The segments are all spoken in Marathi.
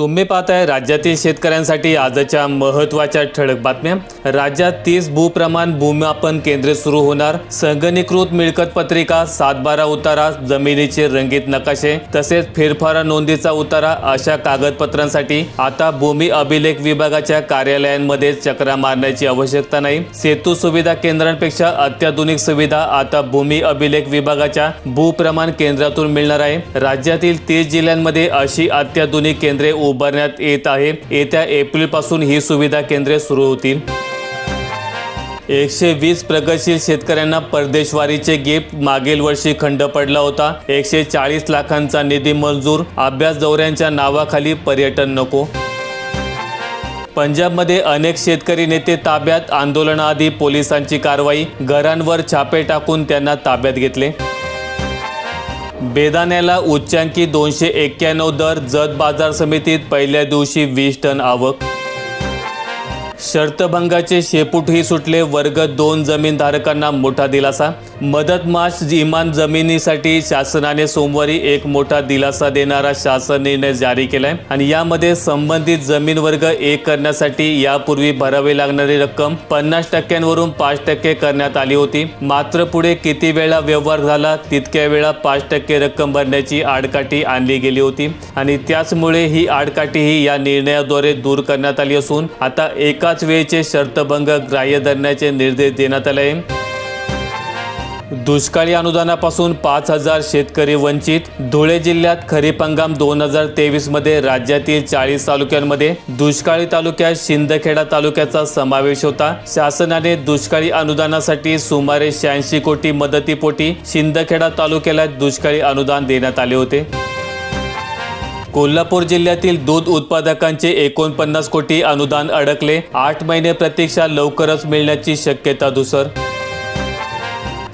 तुम्ही पाहताय राज्यातील शेतकऱ्यांसाठी आजच्या महत्त्वाच्या ठळक बातम्या। राज्यात 30 भूप्रमाण भूमापन केंद्रे सुरू होणार। संगणकीकृत मिळकत पत्रिका, 7/12 उतारा, जमिनीचे रंगीत नकाशे तसेच फेरफार नोंदीचा उतारा अशा कागदपत्रांसाठी आता भूमी अभिलेख विभागाच्या कार्यालयांमध्ये चक्रा मारण्याची आवश्यकता नाही। सेतू सुविधा केंद्रांपेक्षा अत्याधुनिक सुविधा आता भूमी अभिलेख विभागाच्या भूप्रमाण केंद्रातून मिळणार आहे। राज्यातील 30 जिल्ह्यांमध्ये अशी अत्याधुनिक केंद्रे उभारण्यात येत आहे। येत्या एप्रिल पासून ही सुविधा केंद्रे सुरू होतील। 120 प्रगतशील शेतकऱ्यांना परदेशवारीचे गिफ्ट, मागील वर्षी खंड पडला होता। 140 लाखांचा निधी मंजूर, अभ्यास दौऱ्यांच्या नावाखाली पर्यटन नको। पंजाबमध्ये अनेक शेतकरी नेते ताब्यात, आंदोलनाआधी पोलिसांची कारवाई, घरांवर छापे टाकून त्यांना ताब्यात घेतले। बेदाण्याला उच्चांकी 291 दर, जत बाजार समितीत पहिल्या दिवशी 20 टन आवक। शर्तभंगाचे शेपूटही सुटले, वर्ग 2 जमीनधारकांना मोठा दिलासा। मदत मास इमान जमिनीसाठी शासनाने सोमवारी एक मोठा दिलासा देणारा शासन निर्णय जारी केलाय आणि यामध्ये संबंधित जमीन वर्ग 1 करण्यासाठी यापूर्वी भरावी लागणारी रक्कम 50% 5% करण्यात आली होती। मात्र पुढे किती वेळा व्यवहार झाला तितक्या वेळा 5% रक्कम भरण्याची आडकाठी आणली गेली होती आणि त्याचमुळे ही आडकाठीही या निर्णयाद्वारे दूर करण्यात आली असून आता एकाच वेळेचे शर्तभंग ग्राह्य धरण्याचे निर्देश देण्यात आले। दुष्काळी अनुदानापासून 5000 शेतकरी वंचित। धुळे जिल्ह्यात खरीप हंगाम 2023 मध्ये राज्यातील 40 तालुक्यांमध्ये दुष्काळी तालुक्यात शिंदखेडा तालुक्याचा समावेश होता। शासनाने दुष्काळी अनुदानासाठी सुमारे 86 कोटी मदतीपोटी शिंदखेडा तालुक्याला दुष्काळी अनुदान देण्यात आले होते। कोल्हापूर जिल्ह्यातील दूध उत्पादकांचे 49 कोटी अनुदान अडकले, 8 महिने प्रतीक्षा, लवकरच मिळण्याची शक्यता धुसर।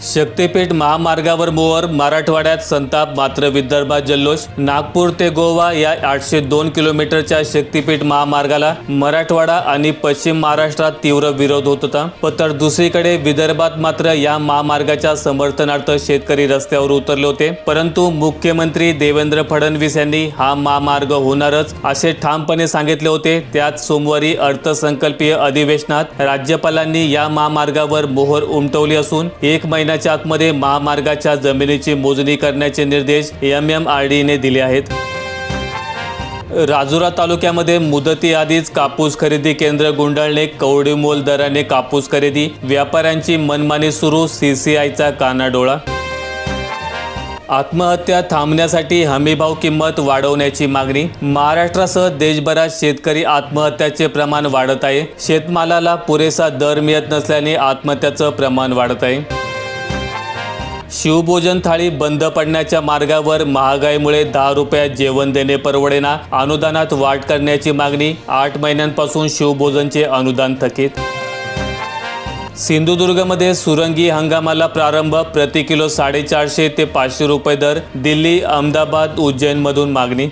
शक्तीपीठ महामार्गावर मोहर, मराठवाड्यात संताप मात्र विदर्भात जल्लोष। नागपूर ते गोवा या 802 किलोमीटरच्या शक्तीपीठ महामार्गाला मराठवाडा आणि पश्चिम महाराष्ट्रात तीव्र विरोध होत होता, तर दुसरीकडे विदर्भात मात्र या महामार्गाच्या समर्थनार्थ शेतकरी रस्त्यावर उतरले होते। परंतु मुख्यमंत्री देवेंद्र फडणवीस यांनी हा महामार्ग होणारच असे ठामपणे सांगितले होते। त्यात सोमवारी अर्थसंकल्पीय अधिवेशनात राज्यपालांनी या महामार्गावर मोहर उमटवली असून 1 महिन्याच्या आतमध्ये महामार्गाच्या जमिनीची मोजणी करण्याचे निर्देश MMRDने दिले आहेत। राजुरा तालुक्यामध्ये मुदतीआधीच कापूस खरेदी केंद्र गुंडाळणे, कवडीमोल दराने कापूस खरेदी, व्यापाऱ्यांची मनमानी सुरू, CCIचा कानाडोळा। आत्महत्या थांबण्यासाठी हमीभाव किंमत वाढवण्याची मागणी। महाराष्ट्रासह देशभरात शेतकरी आत्महत्याचे प्रमाण वाढत आहे। शेतमालाला पुरेसा दर मिळत नसल्याने आत्महत्याचं प्रमाण वाढत आहे। शिवभोजन थाळी बंद पडण्याच्या मार्गावर, महागाईमुळे 10 रुपयात जेवण देणे परवडेना, अनुदानात वाढ करण्याची मागणी। 8 महिन्यांपासून शिवभोजनचे अनुदान थकीत। सिंधुदुर्गमध्ये सुरंगी हंगामाला प्रारंभ, प्रति किलो 450 ते 500 रुपये दर। दिल्ली, अहमदाबाद, उज्जैनमधून मागणी।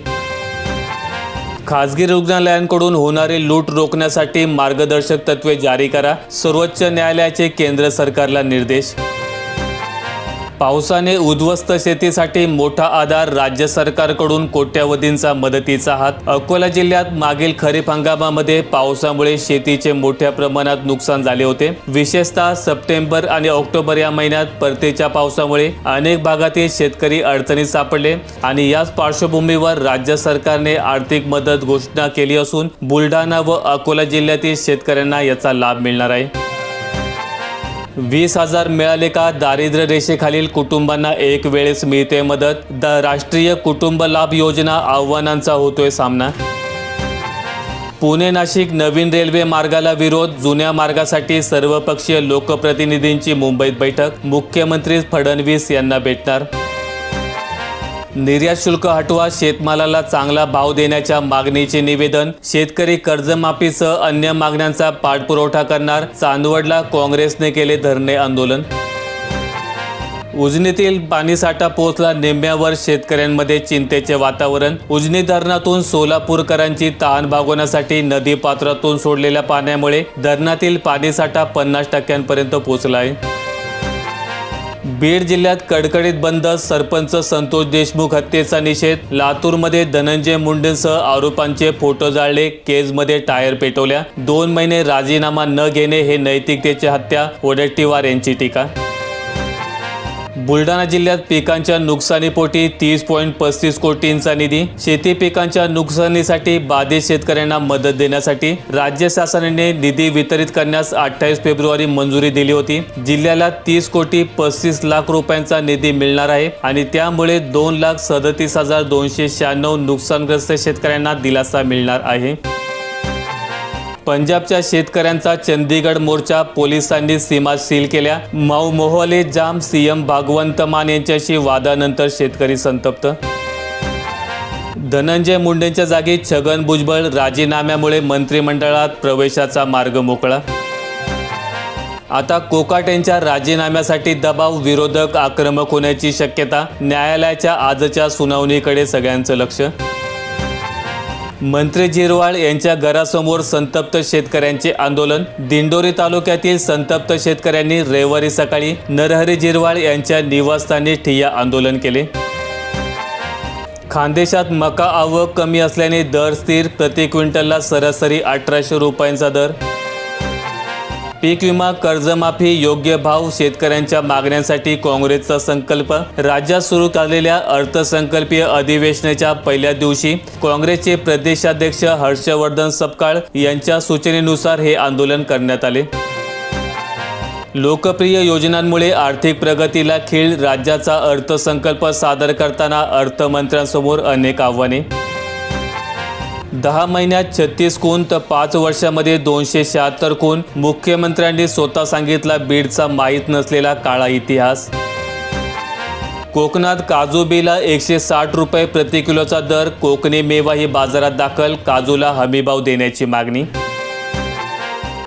खासगी रुग्णालयांकडून होणारी लूट रोखण्यासाठी मार्गदर्शक तत्त्वे जारी करा, सर्वोच्च न्यायालयाचे केंद्र सरकारला निर्देश। पावसाने उद्ध्वस्त शेतीसाठी मोठा आधार, राज्य सरकारकडून कोट्यावधींचा मदतीचा हात। अकोला जिल्ह्यात मागील खरीप हंगामामध्ये पावसामुळे शेतीचे मोठ्या प्रमाणात नुकसान झाले होते। विशेषतः सप्टेंबर आणि ऑक्टोबर या महिन्यात परतीच्या पावसामुळे अनेक भागातील शेतकरी अडचणीत सापडले आणि याच पार्श्वभूमीवर राज्य सरकारने आर्थिक मदत घोषणा केली असून बुलढाणा व अकोला जिल्ह्यातील शेतकऱ्यांना याचा लाभ मिळणार आहे। 20,000 मिळाले का? दारिद्र्य रेषेखालील कुटुंबांना एक वेळेस मिळते मदत। राष्ट्रीय कुटुंब लाभ योजना आव्हानांचा होतोय सामना। पुणे नाशिक नवीन रेल्वे मार्गाला विरोध, जुन्या मार्गासाठी सर्वपक्षीय लोकप्रतिनिधींची मुंबईत बैठक, मुख्यमंत्री फडणवीस यांना भेटणार। निर्यात शुल्क हटवा, शेतमालाला चांगला भाव देण्याच्या मागणीचे निवेदन। शेतकरी कर्जमाफीसह अन्य मागण्यांचा पाठपुरावा करणार, चांदवडला काँग्रेसने केले धरणे आंदोलन। उजनीतील पाणीसाठा पोहोचला निम्म्यावर, शेतकऱ्यांमध्ये चिंतेचे वातावरण। उजनी धरणातून सोलापूरकरांची तहान भागवण्यासाठी नदीपात्रातून सोडलेल्या पाण्यामुळे धरणातील पाणीसाठा 50% पोहोचला आहे। बीड जिल्ह्यात कडकडीत बंद, सरपंच संतोष देशमुख हत्येचा निषेध. लातूरमध्ये धनंजय मुंडेंसह आरोपांचे फोटो जाळले, केजमध्ये टायर पेटवल्या. 2 महिने राजीनामा न घेणे हे नैतिकतेची हत्या, वडेट्टीवार यांची टीका. बुलढाणा जिल्ह्यात पिकांच्या नुकसानीपोटी 30.35 कोटींचा निधी. शेती पिकांच्या नुकसानीसाठी बाधित शेतकऱ्यांना मदत देण्यासाठी राज्य शासनाने निधी वितरित करण्यास 28 फेब्रुवारी मंजुरी दिली होती. जिल्ह्याला 30 कोटी 35 लाख रुपयांचा निधी मिळणार आहे आणि त्यामुळे 2,37,296 नुकसानग्रस्त शेतकऱ्यांना दिलासा मिळणार आहे. पंजाबच्या शेतकऱ्यांचा चंदीगड मोर्चा, पोलिसांनी सीमा सील केल्या. माऊ मोहले जाम, सीएम भागवंत मान यांच्याशी वादानंतर शेतकरी संतप्त. धनंजय मुंडेंच्या जागी छगन भुजबळ, राजीनाम्यामुळे मंत्रिमंडळात प्रवेशाचा मार्ग मोकळा. आता कोकाटे यांच्या राजीनाम्यासाठी दबाव, विरोधक आक्रमक होण्याची शक्यता. न्यायालयाच्या आजच्या सुनावणीकडे सगळ्यांचं लक्ष. मंत्री जिरवाळ यांच्या घरासमोर संतप्त शेतकऱ्यांचे आंदोलन. दिंडोरी तालुक्यातील संतप्त शेतकऱ्यांनी रविवारी सकाळी नरहरी जिरवाळ यांच्या निवासस्थानी ठिय्या आंदोलन केले. खानदेशात मका आवक कमी असल्याने दर स्थिर, प्रति क्विंटलला सरासरी 1800 रुपयांचा दर. पीक विमा, कर्जमाफी, योग्य भाव, शेतकऱ्यांच्या मागण्यांसाठी काँग्रेसचा संकल्प. राज्यात सुरू झालेल्या अर्थसंकल्पीय अधिवेशनाच्या पहिल्या दिवशी काँग्रेसचे प्रदेशाध्यक्ष हर्षवर्धन सपकाळ यांच्या सूचनेनुसार हे आंदोलन करण्यात आले. लोकप्रिय योजनांमुळे आर्थिक प्रगतीला खीळ. राज्याचा अर्थसंकल्प सादर करताना अर्थमंत्र्यांसमोर अनेक आव्हाने. 10 महिन्यात 36 खून तर 5 वर्षामध्ये 276 खून. मुख्यमंत्र्यांनी स्वतः सांगितला बीडचा माहीत नसलेला काळा इतिहास. कोकणात काजू बिला 160 रुपये प्रति किलोचा दर. कोकणी मेवाही बाजारात दाखल, काजूला हमीभाव देण्याची मागणी.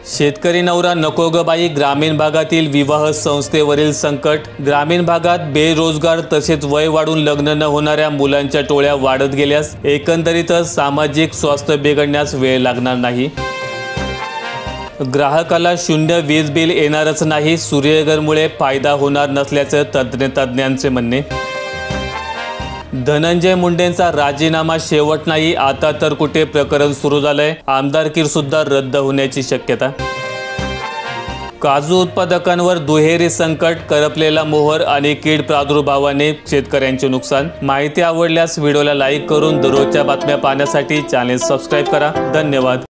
शेतकरी नवरा नको ग बाई, ग्रामीण भागातील विवाह संस्थेवरील संकट. ग्रामीण भागात बेरोजगार तसेच वय वाढून लग्न न होणाऱ्या मुलांच्या टोळ्या वाढत गेल्यास एकंदरीतच सामाजिक स्वास्थ्य बिघडण्यास वेळ लागणार नाही. ग्राहकाला शून्य वीज बिल येणारच नाही. सूर्यघरमुळे फायदा होणार नसल्याचं तज्ज्ञांचे म्हणणे. धनंजय मुंडेंचा राजीनामा शेवट नाही, आता तर कुठे प्रकरण सुरू झालंय. आमदारकी सुद्धा रद्द होण्याची शक्यता. काजू उत्पादकांवर दुहेरी संकट, करपलेला मोहर आणि कीड प्रादुर्भावाने शेतकऱ्यांचे नुकसान. माहिती आवडल्यास व्हिडिओला लाईक करून दररोजच्या बातम्या पाहण्यासाठी चॅनेल सबस्क्राईब करा. धन्यवाद.